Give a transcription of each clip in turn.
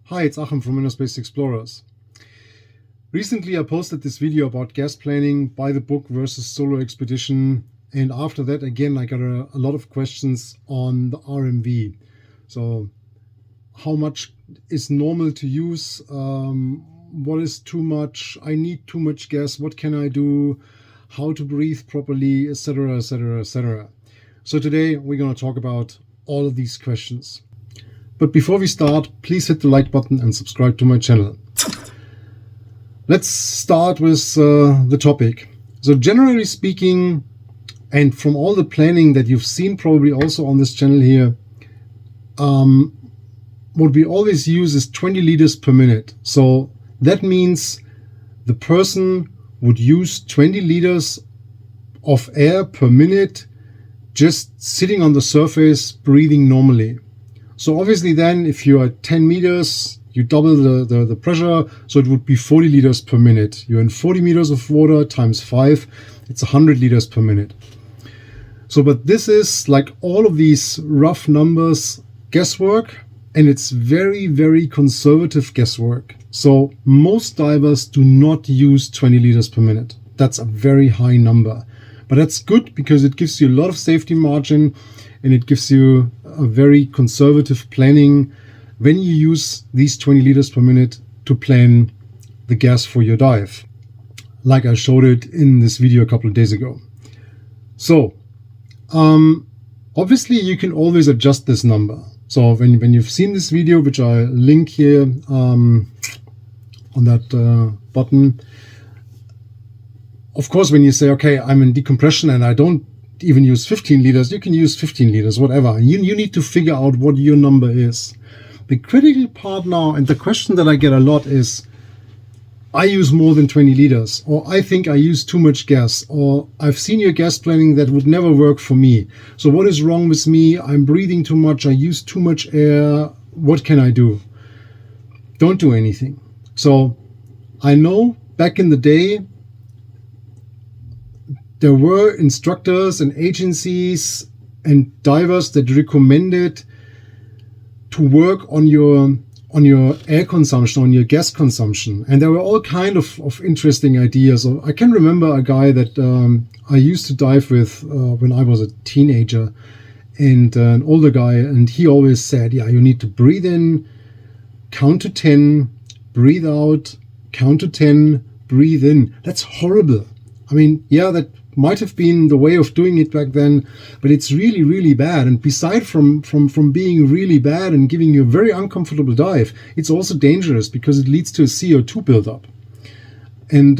Hi, it's Achim from InnerSpace Explorers. Recently I posted this video about gas planning by the book versus solo expedition, and after that again I got a lot of questions on the RMV. So how much is normal to use, what is too much, I need too much gas, what can I do, how to breathe properly, etc, etc, etc. So today we're going to talk about all of these questions. But before we start, please hit the like button and subscribe to my channel. Let's start with the topic. So generally speaking, and from all the planning that you've seen probably also on this channel here, what we always use is 20 liters per minute. So that means the person would use 20 liters of air per minute just sitting on the surface, breathing normally. So obviously then if you are 10 meters, you double the pressure, so it would be 40 liters per minute. You're in 40 meters of water times 5, it's 100 liters per minute. So, but this is like all of these rough numbers guesswork, and it's very, very conservative guesswork. So most divers do not use 20 liters per minute. That's a very high number. But that's good because it gives you a lot of safety margin, and it gives you a very conservative planning when you use these 20 liters per minute to plan the gas for your dive, like I showed it in this video a couple of days ago. So obviously you can always adjust this number. So when you've seen this video, which I link here on that button, of course when you say, okay, I'm in decompression and I don't even use 15 liters, you can use 15 liters, whatever. You need to figure out what your number is. The critical part now, and the question that I get a lot is, I use more than 20 liters, or I think I use too much gas, or I've seen your gas planning that would never work for me. So what is wrong with me? I'm breathing too much, I use too much air, what can I do? Don't do anything. So I know back in the day, there were instructors and agencies and divers that recommended to work on your air consumption, on your gas consumption. And there were all kind of interesting ideas. So I can remember a guy that I used to dive with when I was a teenager, and an older guy, and he always said, yeah, you need to breathe in, count to 10, breathe out, count to 10, breathe in. That's horrible. I mean, yeah, that might have been the way of doing it back then, but it's really, really bad. And beside from being really bad and giving you a very uncomfortable dive, it's also dangerous because it leads to a CO2 buildup. And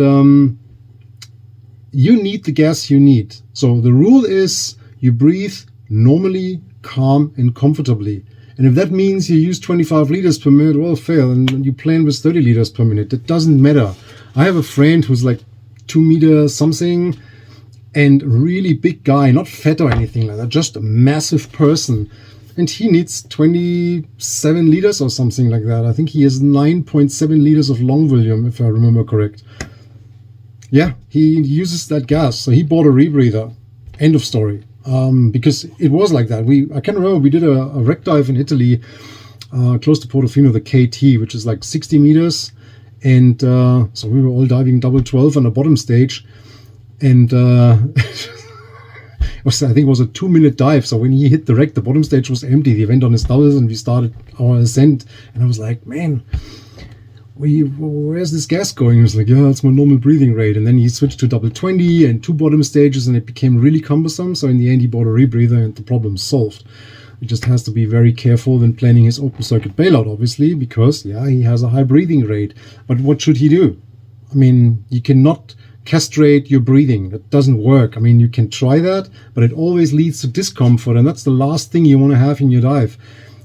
you need the gas you need. So the rule is you breathe normally, calm and comfortably. And if that means you use 25 liters per minute, well, fail, and you plan with 30 liters per minute. It doesn't matter. I have a friend who's like 2 meters something, and really big guy, not fat or anything like that, just a massive person. And he needs 27 liters or something like that. I think he has 9.7 liters of long volume, if I remember correct. Yeah, he uses that gas. So he bought a rebreather. End of story. Because it was like that. I can remember we did a wreck dive in Italy, close to Portofino, the KT, which is like 60 meters. And so we were all diving double 12 on the bottom stage. And I think it was a 2-minute dive. So when he hit the wreck, the bottom stage was empty. He went on his doubles and we started our ascent. And I was like, man, where's this gas going? He was like, yeah, it's my normal breathing rate. And then he switched to double 20 and 2 bottom stages, and it became really cumbersome. So in the end, he bought a rebreather and the problem solved. He just has to be very careful when planning his open circuit bailout, obviously, because, yeah, he has a high breathing rate. But what should he do? I mean, you cannot castrate your breathing. That doesn't work. I mean, you can try that, but it always leads to discomfort, and that's the last thing you want to have in your dive.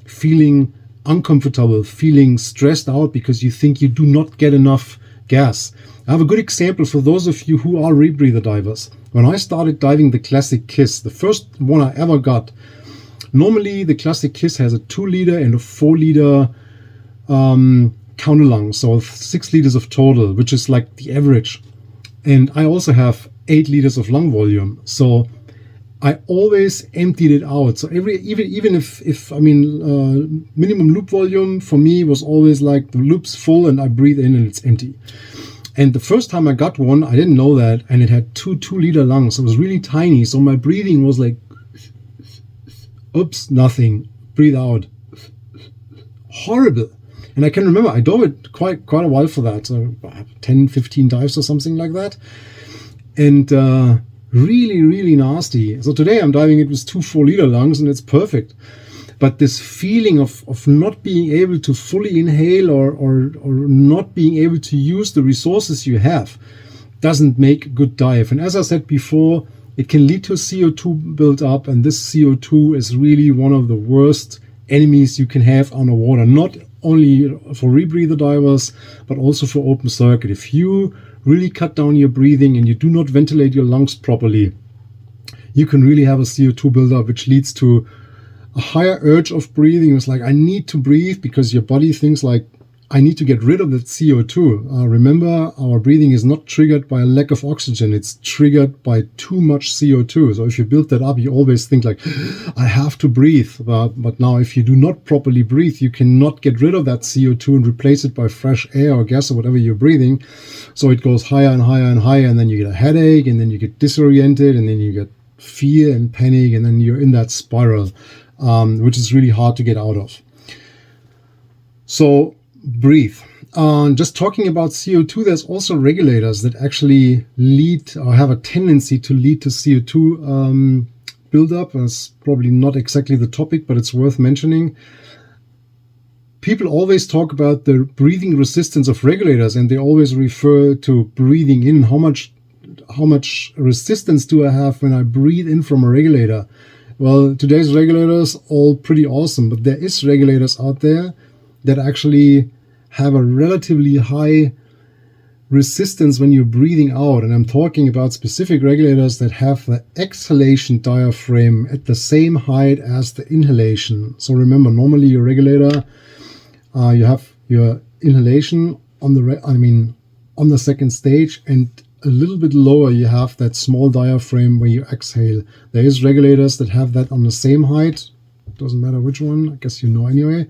Feeling uncomfortable, feeling stressed out because you think you do not get enough gas. I have a good example for those of you who are rebreather divers. When I started diving the Classic Kiss, the first one I ever got, normally the Classic Kiss has a 2 liter and a 4 liter counterlung, so 6 liters of total, which is like the average. And I also have 8 liters of lung volume. So I always emptied it out. So even if minimum loop volume for me was always like the loop's full and I breathe in and it's empty. And the first time I got one, I didn't know that, and it had 2-liter lungs. It was really tiny, so my breathing was like, oops, nothing. Breathe out. Horrible. And I can remember I dove it quite a while for that, so 10, 15 dives or something like that. And really, really nasty. So today I'm diving it with 2 4-liter lungs and it's perfect. But this feeling of not being able to fully inhale or not being able to use the resources you have doesn't make a good dive. And as I said before, it can lead to CO2 buildup, and this CO2 is really one of the worst enemies you can have underwater, not only for rebreather divers, but also for open circuit. If you really cut down your breathing and you do not ventilate your lungs properly, you can really have a CO2 buildup, which leads to a higher urge of breathing. It's like, I need to breathe, because your body thinks like, I need to get rid of that CO2. Remember, our breathing is not triggered by a lack of oxygen. It's triggered by too much CO2. So if you build that up, you always think like, I have to breathe. But now if you do not properly breathe, you cannot get rid of that CO2 and replace it by fresh air or gas or whatever you're breathing. So it goes higher and higher and higher, and then you get a headache, and then you get disoriented, and then you get fear and panic, and then you're in that spiral, which is really hard to get out of. So breathe. Just talking about CO2, there's also regulators that actually lead or have a tendency to lead to CO2 buildup. That's probably not exactly the topic, but it's worth mentioning. People always talk about the breathing resistance of regulators, and they always refer to breathing in. How much resistance do I have when I breathe in from a regulator? Well, today's regulators all pretty awesome, but there is regulators out there that actually have a relatively high resistance when you're breathing out. And I'm talking about specific regulators that have the exhalation diaphragm at the same height as the inhalation. So remember, normally your regulator, you have your inhalation on the second stage, and a little bit lower you have that small diaphragm where you exhale. There is regulators that have that on the same height. Doesn't matter which one, I guess you know anyway.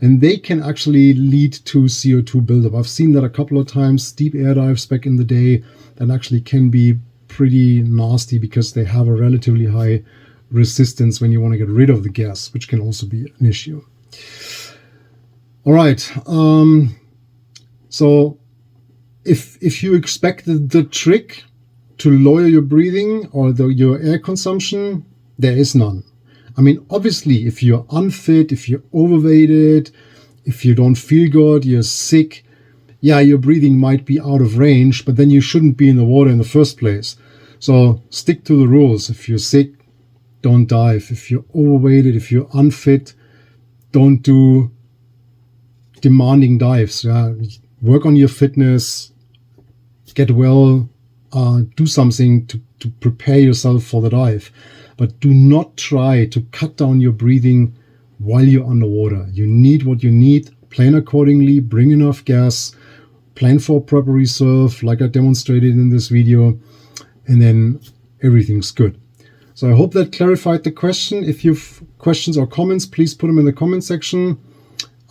And they can actually lead to CO2 buildup. I've seen that a couple of times, deep air dives back in the day, that actually can be pretty nasty because they have a relatively high resistance when you want to get rid of the gas, which can also be an issue. All right. So if you expect the trick to lower your breathing or your air consumption, there is none. I mean, obviously, if you're unfit, if you're overweighted, if you don't feel good, you're sick, yeah, your breathing might be out of range, but then you shouldn't be in the water in the first place. So stick to the rules. If you're sick, don't dive. If you're overweighted, if you're unfit, don't do demanding dives. Yeah, work on your fitness, get well, do something to prepare yourself for the dive. But do not try to cut down your breathing while you're underwater. You need what you need. Plan accordingly, bring enough gas, plan for proper reserve like I demonstrated in this video, and then everything's good. So I hope that clarified the question. If you have questions or comments, please put them in the comment section.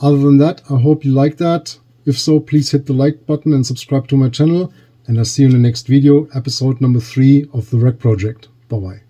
Other than that, I hope you like that. If so, please hit the like button and subscribe to my channel. And I'll see you in the next video, episode number 3 of the Wreck Project. Bye-bye.